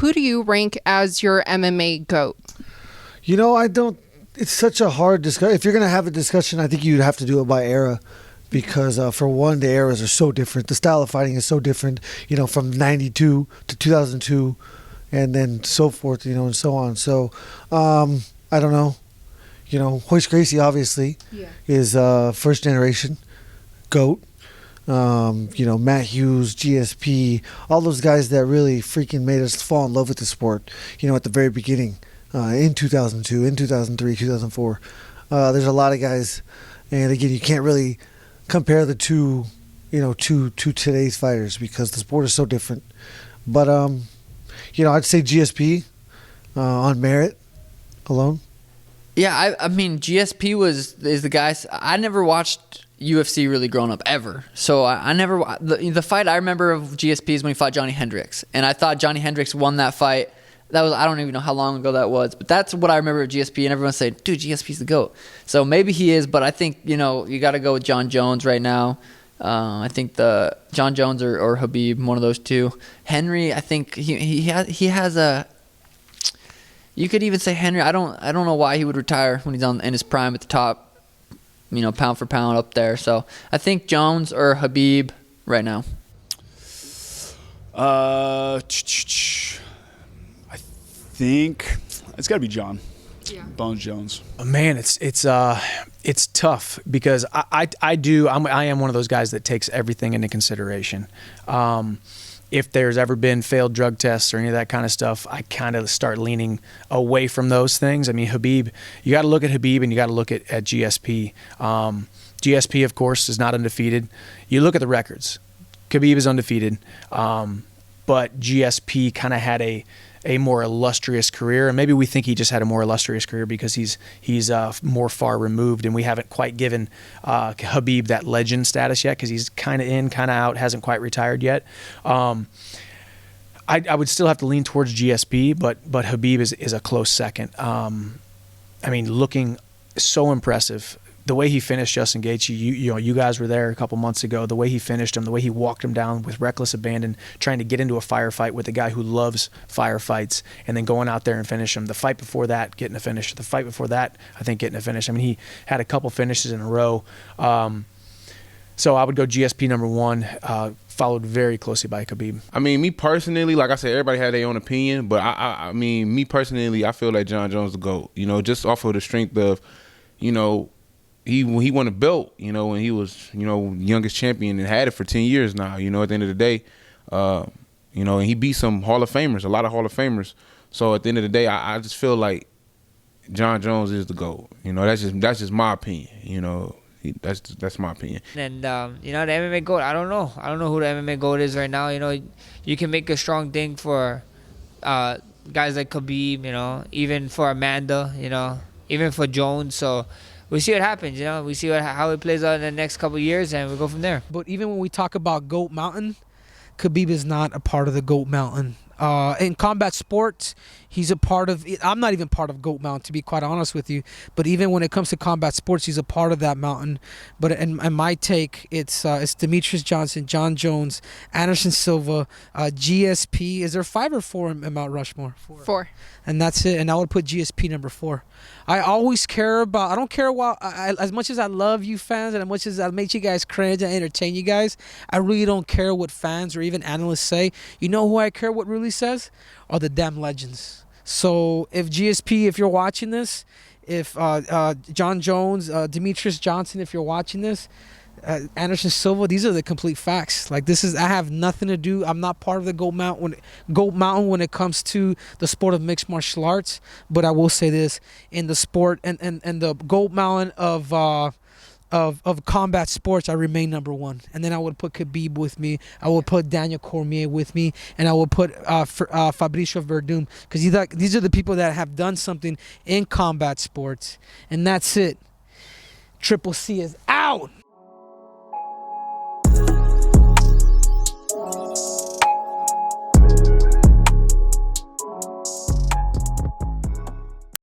who do you rank as your MMA GOAT? You know, I don't. It's such a hard discussion. If you're going to have a discussion, I think you'd have to do it by era. Because for one, the eras are so different. The style of fighting is so different, you know, from 92 to 2002 and then so forth, you know, and so on. So, I don't know. You know, Royce Gracie, obviously, is first generation GOAT. You know, Matt Hughes, GSP, all those guys that really freaking made us fall in love with the sport, you know, at the very beginning, in 2002, in 2003, 2004. There's a lot of guys, and again, you can't really compare the two, you know, to today's fighters because the sport is so different. But, you know, I'd say GSP on merit alone. Yeah, I mean, GSP is the guy. I never watched UFC really growing up ever. So I never the fight I remember of GSP is when he fought Johnny Hendricks, and I thought Johnny Hendricks won that fight. That was, I don't even know how long ago that was, but that's what I remember of GSP, and everyone saying, dude, GSP's the GOAT. So maybe he is, but I think, you know, you got to go with John Jones right now. I think the John Jones or Khabib, one of those two. Henry, I think he has a. You could even say Henry. I don't know why he would retire when he's in his prime at the top, you know, pound for pound up there. So I think Jones or Khabib right now. I think it's got to be John. Yeah. Bones Jones. Man, it's tough because I am one of those guys that takes everything into consideration. If there's ever been failed drug tests or any of that kind of stuff, I kind of start leaning away from those things. I mean, Khabib, you got to look at Khabib and you got to look at GSP. GSP, of course, is not undefeated. You look at the records. Khabib is undefeated, but GSP kind of had a more illustrious career, and maybe we think he just had a more illustrious career because he's more far removed, and we haven't quite given Khabib that legend status yet because he's kind of in, kind of out, hasn't quite retired yet. I would still have to lean towards GSP, but Khabib is a close second. I mean, looking so impressive. The way he finished Justin Gaethje, you guys were there a couple months ago. The way he finished him, the way he walked him down with reckless abandon, trying to get into a firefight with a guy who loves firefights, and then going out there and finish him. The fight before that, getting a finish. The fight before that, I think getting a finish. I mean, he had a couple finishes in a row. So I would go GSP number one, followed very closely by Khabib. I mean, me personally, like I said, everybody had their own opinion, but I mean, me personally, I feel like John Jones is the GOAT. You know, just off of the strength of, you know, he won a belt, you know, when he was, you know, youngest champion and had it for 10 years now, you know, at the end of the day. You know, and he beat some Hall of Famers, a lot of Hall of Famers. So at the end of the day, I just feel like John Jones is the GOAT. You know, that's just my opinion, you know. That's my opinion. And, you know, the MMA GOAT, I don't know who the MMA GOAT is right now. You know, you can make a strong thing for guys like Khabib, you know, even for Amanda, you know, even for Jones. So we see what happens, you know. We see how it plays out in the next couple of years, and we go from there. But even when we talk about GOAT Mountain, Khabib is not a part of the GOAT Mountain. In combat sports, he's a part of it. I'm not even part of GOAT Mountain, to be quite honest with you. But even when it comes to combat sports, he's a part of that mountain. But in my take, it's Demetrius Johnson, John Jones, Anderson Silva, GSP. Is there 5 or 4 in Mount Rushmore? 4. And that's it. And I would put GSP number 4. I always care about. I don't care what. As much as I love you fans, and as much as I make you guys cringe and entertain you guys, I really don't care what fans or even analysts say. You know who I care what really says? Are the damn legends. So if GSP, if you're watching this, if John Jones, Demetrius Johnson, if you're watching this, Anderson Silva, these are the complete facts. Like, this is, I have nothing to do. I'm not part of the GOAT Mountain when it comes to the sport of mixed martial arts. But I will say this, in the sport and the GOAT Mountain of combat sports, I remain number 1. And then I would put Khabib with me. I would put Daniel Cormier with me, and I would put Fabricio Verdum, because these are the people that have done something in combat sports. And that's it. Triple C is out.